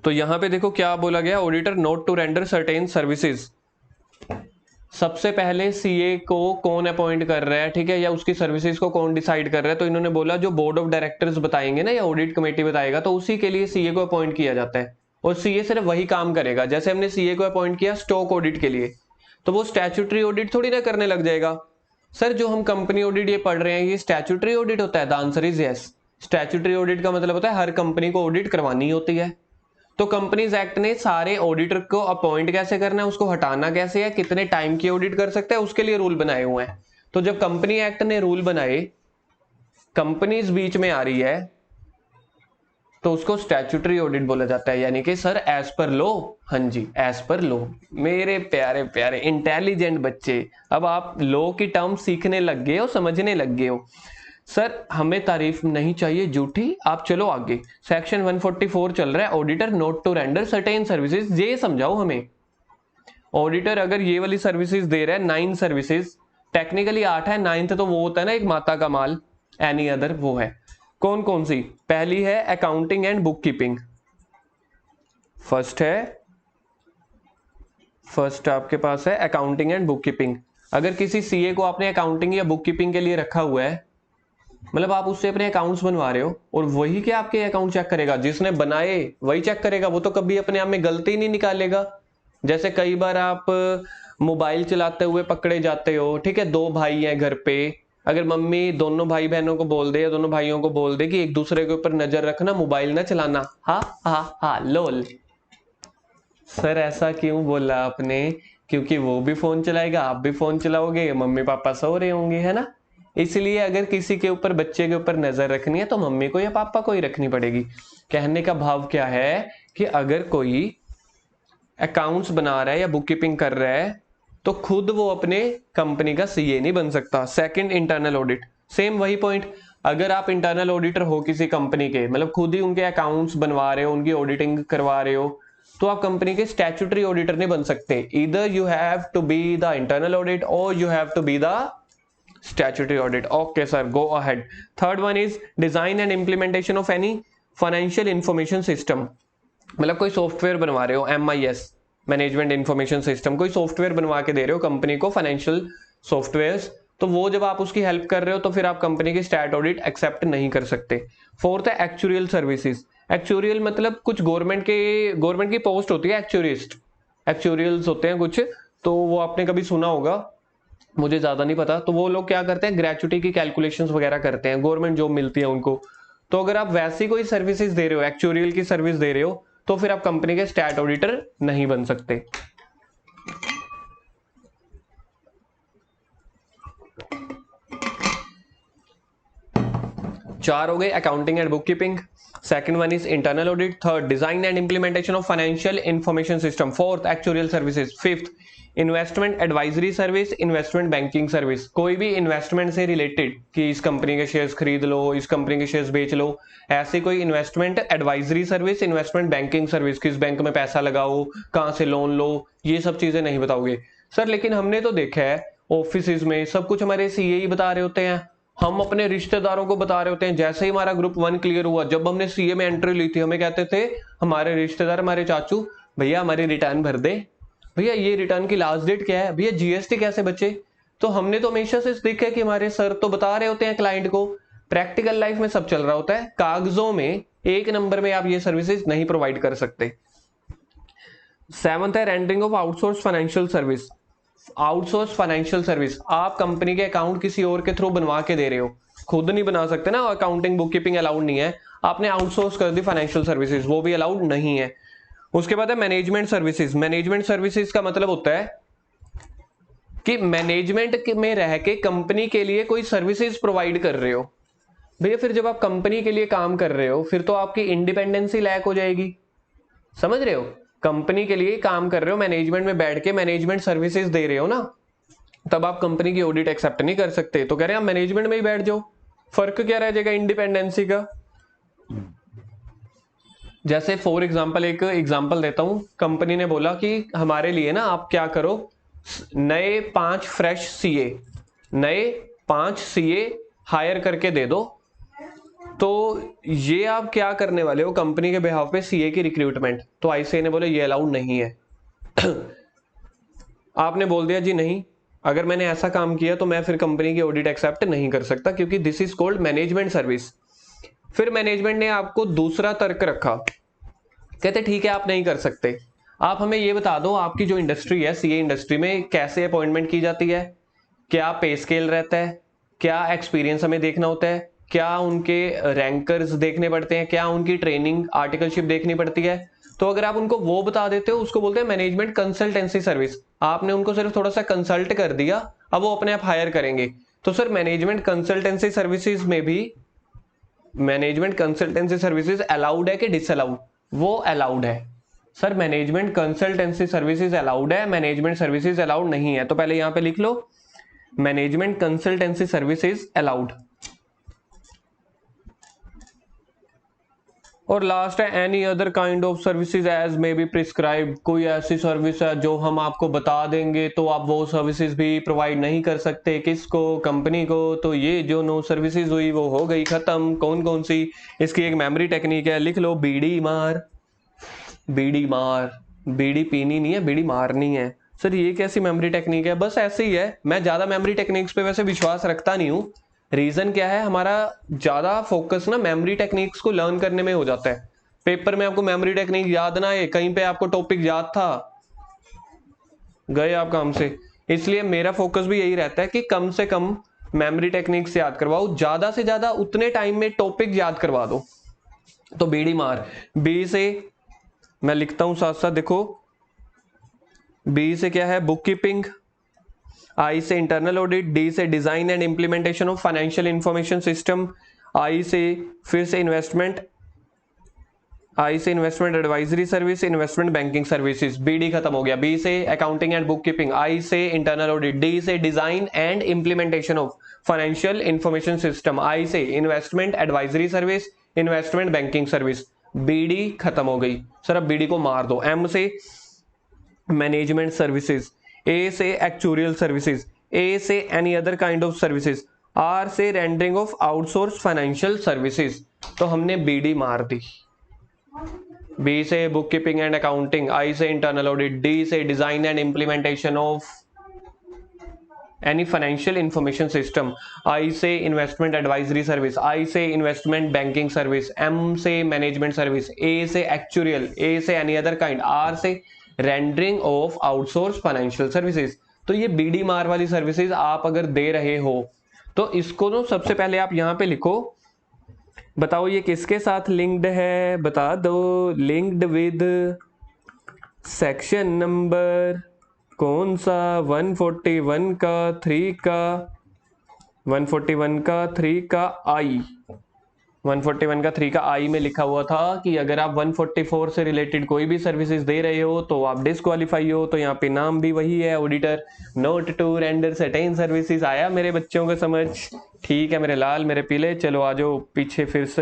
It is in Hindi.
तो यहां पे देखो क्या बोला गया, auditor not to render certain services. सबसे पहले सीए को कौन अपॉइंट कर रहा है, ठीक है, या उसकी सर्विसेज को कौन डिसाइड कर रहा है, तो इन्होंने बोला जो बोर्ड ऑफ डायरेक्टर्स बताएंगे ना या ऑडिट कमेटी बताएगा, तो उसी के लिए सीए को अपॉइंट किया जाता है। और सीए सिर्फ वही काम करेगा। जैसे हमने सीए को अपॉइंट किया स्टॉक ऑडिट के लिए, तो वो स्टैट्यूटरी ऑडिट थोड़ी ना करने लग जाएगा। सर जो हम कंपनी ऑडिट ये पढ़ रहे हैं ये स्टैट्यूटरी ऑडिट होता है? The answer is yes. Statutory audit का मतलब होता है हर कंपनी को ऑडिट करवानी होती है। तो कंपनीज एक्ट ने सारे ऑडिटर को अपॉइंट कैसे करना है, उसको हटाना कैसे है, कितने टाइम की ऑडिट कर सकते हैं, उसके लिए रूल बनाए हुए हैं। तो जब कंपनी एक्ट ने रूल बनाए, कंपनीज बीच में आ रही है, तो उसको स्टैट्यूटरी ऑडिट बोला जाता है, यानी कि सर एज पर लो। हाँ जी, एज पर लो। मेरे प्यारे प्यारे इंटेलिजेंट बच्चे, अब आप लो की टर्म सीखने लग गए हो, समझने लग गए हो। सर हमें तारीफ नहीं चाहिए झूठी, आप चलो आगे। सेक्शन 144 चल रहा है, auditor not to render certain services. ये समझाओ हमें, ऑडिटर अगर ये वाली सर्विसेज दे रहा है 9 सर्विसेज, टेक्निकली 8 है, 9th तो वो होता है ना एक माता का माल, एनी अदर, वो है कौन कौन सी? पहली है accounting and book keeping. First आपके पास है अकाउंटिंग एंड बुक कीपिंग। अगर किसी सीए को आपने अकाउंटिंग या बुक कीपिंग के लिए रखा हुआ है, मतलब आप उससे अपने अकाउंट्स बनवा रहे हो, और वही क्या आपके अकाउंट चेक करेगा? जिसने बनाए वही चेक करेगा, वो तो कभी अपने आप में गलती नहीं निकालेगा। जैसे कई बार आप मोबाइल चलाते हुए पकड़े जाते हो, ठीक है, 2 भाई हैं घर पे, अगर मम्मी दोनों भाई बहनों को बोल दे या दोनों भाइयों को बोल दे कि एक दूसरे के ऊपर नजर रखना, मोबाइल ना चलाना, हा हा हा लोल। सर ऐसा क्यों बोला आपने? क्योंकि वो भी फोन चलाएगा, आप भी फोन चलाओगे, मम्मी पापा सो रहे होंगे, है ना। इसलिए अगर किसी के ऊपर, बच्चे के ऊपर नजर रखनी है तो मम्मी को या पापा को ही रखनी पड़ेगी। कहने का भाव क्या है कि अगर कोई अकाउंट्स बना रहा है या बुक कीपिंग कर रहा है, तो खुद वो अपने कंपनी का सीए नहीं बन सकता। सेकंड, इंटरनल ऑडिट, सेम वही पॉइंट। अगर आप इंटरनल ऑडिटर हो किसी कंपनी के, मतलब खुद ही उनके अकाउंट्स बनवा रहे हो, उनकी ऑडिटिंग करवा रहे हो, तो आप कंपनी के स्टैट्यूटरी ऑडिटर नहीं बन सकते। Either you have to be the internal audit और you have to be the statutory audit. Okay sir, go ahead. Third one is design and implementation of any financial information system. मतलब कोई सॉफ्टवेयर बनवा रहे हो, MIS, मैनेजमेंट इंफॉर्मेशन सिस्टम, कोई सॉफ्टवेयर बनवा के दे रहे हो कंपनी को, फाइनेंशियल सॉफ्टवेयर्स, तो वो जब आप उसकी हेल्प कर रहे हो तो फिर आप कंपनी की स्टैट ऑडिट एक्सेप्ट नहीं कर सकते। फोर्थ है एक्चुरियल सर्विसेज। एक्चुरियल मतलब कुछ गवर्नमेंट की पोस्ट होती है एक्चुरिस्ट, एक्चुरियल्स होते हैं कुछ, तो वो आपने कभी सुना होगा, मुझे ज्यादा नहीं पता। तो वो लोग क्या करते हैं, ग्रेचुटी की कैलकुलेशंस वगैरह करते हैं, गवर्नमेंट जॉब मिलती है उनको। तो अगर आप वैसी कोई सर्विसेज दे रहे हो, एक्चुरियल की सर्विस दे रहे हो, तो फिर आप कंपनी के स्टैट ऑडिटर नहीं बन सकते। चार हो गए, accounting and book keeping. Second one is internal audit. Third, design and implementation of financial information system. Fourth, actuarial services. Fifth, investment advisory service, investment banking service. कोई भी इन्वेस्टमेंट से रिलेटेड कि इस कंपनी के शेयर्स खरीद लो, इस कंपनी के शेयर्स बेच लो, ऐसी कोई investment advisory service, investment banking service, किस बैंक में पैसा लगाओ, कहां से लोन लो, ये सब चीजें नहीं बताओगे। सर लेकिन हमने तो देखा है ऑफिस में सब कुछ हमारे सीए ही बता रहे होते हैं, हम अपने रिश्तेदारों को बता रहे होते हैं। जैसे ही हमारा ग्रुप 1 क्लियर हुआ, जब हमने सीए में एंट्री ली थी, हमें कहते थे हमारे रिश्तेदार, हमारे चाचू, भैया हमारी रिटर्न भर दे, भैया ये रिटर्न की लास्ट डेट क्या है, भैया जीएसटी कैसे बचे। तो हमने तो हमेशा से देखा है कि हमारे सर तो बता रहे होते हैं क्लाइंट को। प्रैक्टिकल लाइफ में सब चल रहा होता है, कागजों में एक नंबर में आप ये सर्विसेज नहीं प्रोवाइड कर सकते। सेवंथ है rendering of outsource financial service. Outsource financial service, आप कंपनी के अकाउंट किसी और के थ्रू बनवा के दे रहे हो, खुद नहीं बना सकते ना, अकाउंटिंग बुक कीपिंग अलाउड नहीं है, आपने आउटसोर्स कर दी फाइनेंशियल सर्विसेज, वो भी अलाउड नहीं है। उसके बाद है मैनेजमेंट सर्विसेज। मैनेजमेंट सर्विसेज का मतलब होता है कि मैनेजमेंट में रह के कंपनी के लिए कोई सर्विसेज प्रोवाइड कर रहे हो। भैया फिर जब आप कंपनी के लिए काम कर रहे हो, फिर तो आपकी इंडिपेंडेंसी लैक हो जाएगी, समझ रहे हो। कंपनी के लिए काम कर रहे हो, मैनेजमेंट में बैठ के मैनेजमेंट सर्विसेज दे रहे हो ना, तब आप कंपनी की ऑडिट एक्सेप्ट नहीं कर सकते। तो कह रहे हैं आप मैनेजमेंट में ही बैठ जाओ, फर्क क्या रह जाएगा इंडिपेंडेंसी का। जैसे फॉर एग्जांपल, एक एग्जांपल देता हूं, कंपनी ने बोला कि हमारे लिए ना आप क्या करो, नए 5 फ्रेश सीए, नए 5 सीए हायर करके दे दो, तो ये आप क्या करने वाले हो कंपनी के बिहाफ पे, सीए की रिक्रूटमेंट। तो आईसीए ने बोले ये अलाउड नहीं है। आपने बोल दिया जी नहीं, अगर मैंने ऐसा काम किया तो मैं फिर कंपनी की ऑडिट एक्सेप्ट नहीं कर सकता, क्योंकि this is called management service. फिर मैनेजमेंट ने आपको दूसरा तर्क रखा, कहते ठीक है आप नहीं कर सकते, आप हमें ये बता दो आपकी जो इंडस्ट्री है सीए इंडस्ट्री में कैसे अपॉइंटमेंट की जाती है, क्या पे स्केल रहता है, क्या एक्सपीरियंस हमें देखना होता है, क्या उनके रैंकर्स देखने पड़ते हैं, क्या उनकी ट्रेनिंग आर्टिकलशिप देखनी पड़ती है। तो अगर आप उनको वो बता देते हो, उसको बोलते हैं मैनेजमेंट कंसल्टेंसी सर्विस। आपने उनको सिर्फ थोड़ा सा कंसल्ट कर दिया, अब वो अपने आप हायर करेंगे। तो सर मैनेजमेंट कंसल्टेंसी सर्विसेज में भी मैनेजमेंट कंसल्टेंसी सर्विसेज अलाउड है कि डिसअलाउड? वो अलाउड है sir, management consultancy services allowed है, मैनेजमेंट सर्विसेज अलाउड नहीं है। तो पहले यहां पे लिख लो मैनेजमेंट कंसल्टेंसी सर्विसेज अलाउड। और लास्ट है any other kind of services as may be prescribe. कोई ऐसी सर्विस है जो हम आपको बता देंगे तो आप वो सर्विसेज भी प्रोवाइड नहीं कर सकते, किसको? कंपनी को। तो ये जो नो सर्विसेज हुई वो हो गई खत्म। कौन कौन सी? इसकी एक मेमोरी टेक्निक है, लिख लो बीड़ी मार। बीड़ी मार, बीड़ी पीनी नहीं है, बीड़ी मारनी है। सर ये कैसी मेमोरी टेक्निक है? बस ऐसे ही है, मैं ज्यादा मेमोरी टेक्निक्स पे वैसे विश्वास रखता नहीं हूँ। रीजन क्या है, हमारा ज्यादा फोकस ना मेमोरी टेक्निक्स को लर्न करने में हो जाता है। पेपर में आपको मेमोरी टेक्निक याद ना है, कहीं पे आपको टॉपिक याद था, गए आप काम से। इसलिए मेरा फोकस भी यही रहता है कि कम से कम मेमोरी टेक्निक्स याद करवाओ, ज्यादा से ज्यादा उतने टाइम में टॉपिक याद करवा दो। तो बीड़ी मार, बी से मैं लिखता हूं साथ साथ, देखो बी से क्या है, बुक कीपिंग। आई से इंटरनल ऑडिट। डी से design and implementation of financial information system. I से फिर से इन्वेस्टमेंट। आई से investment advisory service, investment banking services. B खत्म हो गया। बी से accounting and book keeping. I से इंटरनल ऑडिट। डी से design and implementation of financial information system. I से investment advisory service, investment banking service. B खत्म हो गई। सर अब बी को मार दो। एम से मैनेजमेंट सर्विसेज। ए से एक्चुरियल सर्विसेज। ए से any other kind of services. R से rendering of outsource financial services. तो हमने बीडी मार दी। बी से book keeping and accounting. I से इंटरनल ऑडिट। डी से design and implementation of any financial information system. I से इन्वेस्टमेंट एडवाइजरी सर्विस। आई से इन्वेस्टमेंट बैंकिंग सर्विस। एम से मैनेजमेंट सर्विस। ए से एक्चुरियल। ए से एनी अदर काइंड। आर से rendering of outsource financial services. तो ये बीडी मार वाली सर्विसेज आप अगर दे रहे हो तो इसको तो सबसे पहले आप यहां पे लिखो, बताओ ये किसके साथ लिंक्ड है, बता दो। लिंक्ड विद सेक्शन नंबर कौन सा? 141 का 3 का 141 का 3 का आई। 141 का 3 का आई में लिखा हुआ था कि अगर आप 144 से रिलेटेड कोई भी सर्विसेज दे रहे हो तो आप डिस्क्वालीफाई हो। तो यहाँ पे नाम भी वही है, auditor not to render certain services. आया मेरे बच्चों को समझ? ठीक है मेरे लाल, मेरे पीले। चलो आ जाओ पीछे फिर से।